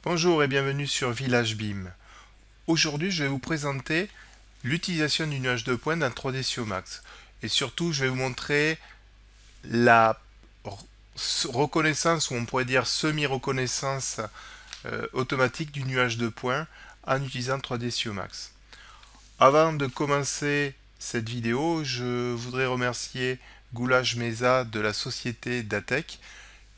Bonjour et bienvenue sur Village BIM. Aujourd'hui, je vais vous présenter l'utilisation du nuage de points dans 3D SEO Max. Et surtout, je vais vous montrer la reconnaissance, ou on pourrait dire semi-reconnaissance automatique du nuage de points en utilisant 3D SEO Max. Avant de commencer cette vidéo, je voudrais remercier Goulash Meza de la société Datec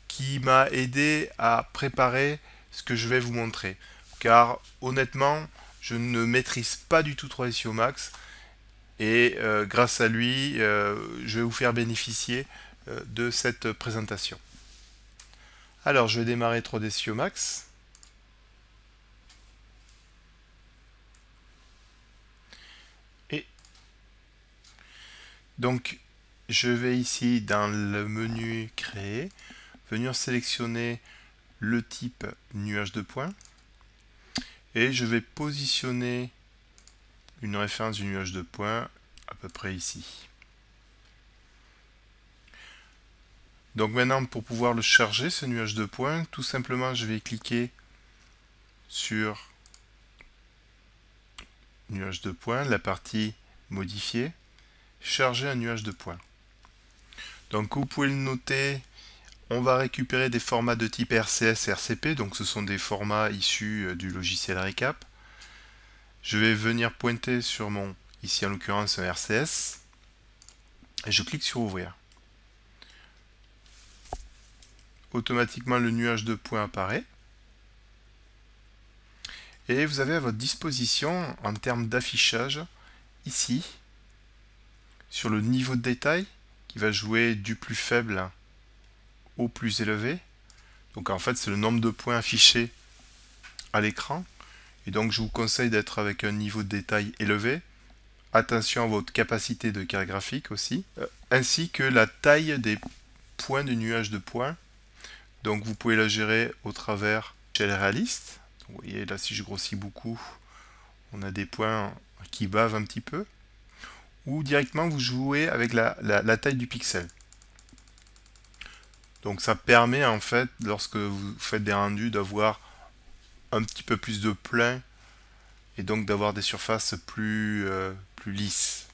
qui m'a aidé à préparer ce que je vais vous montrer. Car honnêtement, je ne maîtrise pas du tout 3D SEO Max et grâce à lui, je vais vous faire bénéficier de cette présentation. Alors, je vais démarrer 3D SEO Max. Et donc, je vais ici dans le menu Créer, venir sélectionner le type nuage de points et je vais positionner une référence du nuage de points à peu près ici. Donc maintenant, pour pouvoir le charger, ce nuage de points, tout simplement je vais cliquer sur nuage de points, la partie modifier, charger un nuage de points. Donc vous pouvez le noter, on va récupérer des formats de type RCS et RCP, donc ce sont des formats issus du logiciel Recap. Je vais venir pointer sur mon, ici en l'occurrence un RCS, et je clique sur ouvrir. Automatiquement le nuage de points apparaît. Et vous avez à votre disposition, en termes d'affichage, ici, sur le niveau de détail, qui va jouer du plus faible au plus élevé. Donc en fait, c'est le nombre de points affichés à l'écran. Et donc je vous conseille d'être avec un niveau de détail élevé. Attention à votre capacité de carte graphique aussi, ainsi que la taille des points du nuage de points. Donc vous pouvez la gérer au travers d'échelle réaliste. Vous voyez là, si je grossis beaucoup, on a des points qui bavent un petit peu. Ou directement vous jouez avec la taille du pixel. Donc ça permet en fait, lorsque vous faites des rendus, d'avoir un petit peu plus de plein et donc d'avoir des surfaces plus lisses.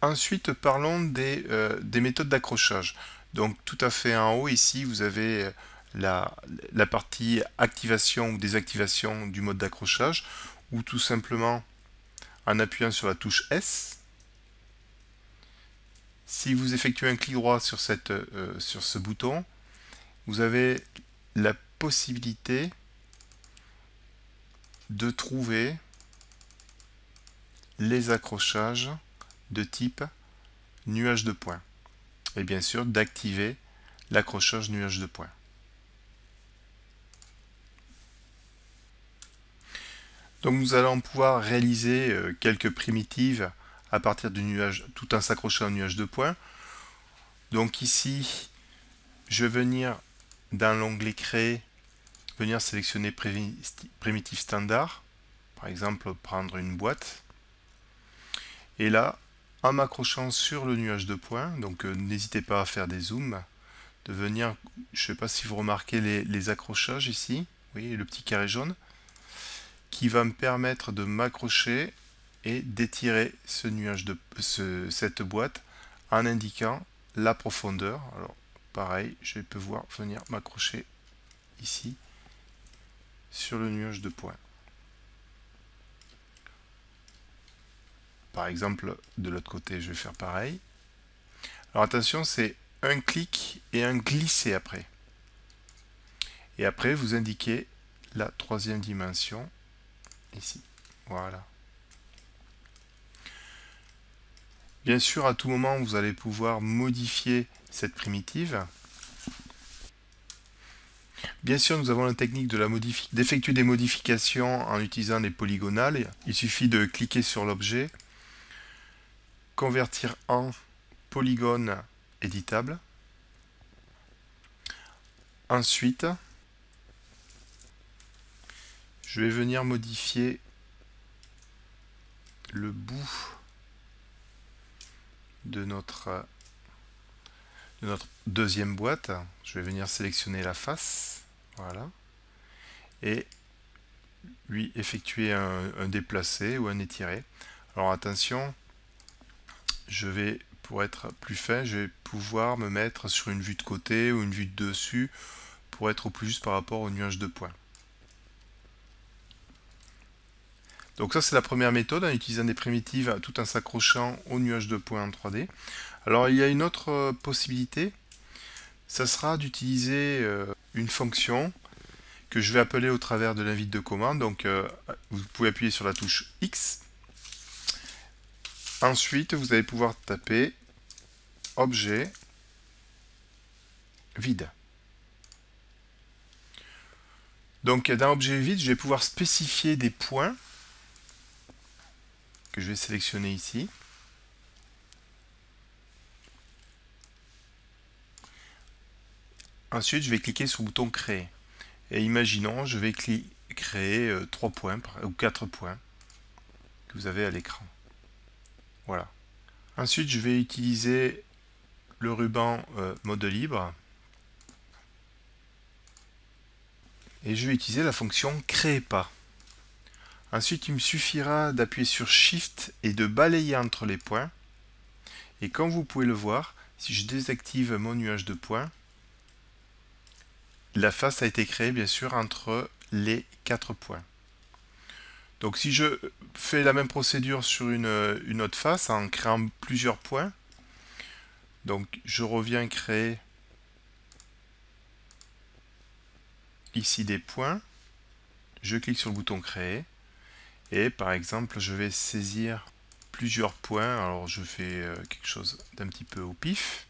Ensuite, parlons des méthodes d'accrochage. Donc tout à fait en haut ici, vous avez la partie activation ou désactivation du mode d'accrochage, ou tout simplement en appuyant sur la touche S. Si vous effectuez un clic droit sur ce bouton, vous avez la possibilité de trouver les accrochages de type nuage de points. Et bien sûr, d'activer l'accrochage nuage de points. Donc nous allons pouvoir réaliser quelques primitives à partir du nuage, tout en s'accrochant au nuage de points. Donc ici, je vais venir dans l'onglet Créer, venir sélectionner primitive standard, par exemple prendre une boîte. Et là, en m'accrochant sur le nuage de points, donc n'hésitez pas à faire des zooms, de venir, je ne sais pas si vous remarquez les accrochages ici, vous voyez le petit carré jaune, qui va me permettre de m'accrocher et d'étirer ce nuage cette boîte en indiquant la profondeur. Alors pareil, je vais pouvoir venir m'accrocher ici sur le nuage de points. Par exemple, de l'autre côté, je vais faire pareil. Alors attention, c'est un clic et un glisser après. Et après, vous indiquez la troisième dimension ici. Voilà. Bien sûr, à tout moment, vous allez pouvoir modifier cette primitive. Bien sûr, nous avons la technique d'effectuer des modifications en utilisant les polygonales. Il suffit de cliquer sur l'objet, convertir en polygone éditable. Ensuite, je vais venir modifier le bout de notre deuxième boîte. Je vais venir sélectionner la face. Voilà. et lui effectuer un déplacé ou un étiré. Alors attention, pour être plus fin, je vais pouvoir me mettre sur une vue de côté ou une vue de dessus pour être au plus juste par rapport au nuage de points. Donc ça c'est la première méthode, en utilisant des primitives tout en s'accrochant au nuage de points en 3D. Alors il y a une autre possibilité, ça sera d'utiliser une fonction que je vais appeler au travers de l'invite de commande. Donc vous pouvez appuyer sur la touche X. Ensuite vous allez pouvoir taper objet vide. Donc dans objet vide, je vais pouvoir spécifier des points que je vais sélectionner ici. Ensuite, je vais cliquer sur le bouton créer. Et imaginons, je vais créer 3 points ou 4 points que vous avez à l'écran. Voilà. Ensuite, je vais utiliser le ruban mode libre. Et je vais utiliser la fonction créer pas. Ensuite, il me suffira d'appuyer sur Shift et de balayer entre les points. Et comme vous pouvez le voir, si je désactive mon nuage de points, la face a été créée bien sûr entre les 4 points. Donc si je fais la même procédure sur une autre face en créant plusieurs points, donc je reviens créer ici des points, je clique sur le bouton créer, et par exemple je vais saisir plusieurs points, alors je fais quelque chose d'un petit peu au pif,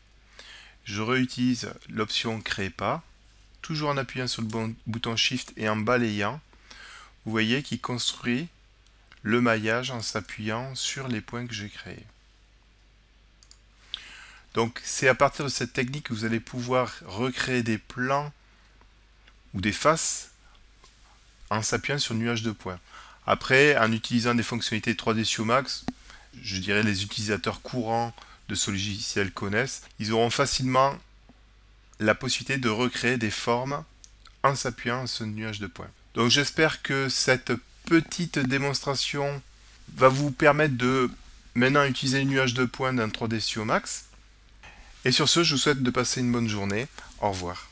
je réutilise l'option créer pas, toujours en appuyant sur le bouton Shift et en balayant, vous voyez qu'il construit le maillage en s'appuyant sur les points que j'ai créés. Donc c'est à partir de cette technique que vous allez pouvoir recréer des plans ou des faces en s'appuyant sur le nuage de points. Après, en utilisant des fonctionnalités 3D Studio Max, je dirais les utilisateurs courants de ce logiciel connaissent, ils auront facilement la possibilité de recréer des formes en s'appuyant sur ce nuage de points. Donc j'espère que cette petite démonstration va vous permettre de maintenant utiliser le nuage de points dans 3D Studio Max. Et sur ce, je vous souhaite de passer une bonne journée. Au revoir.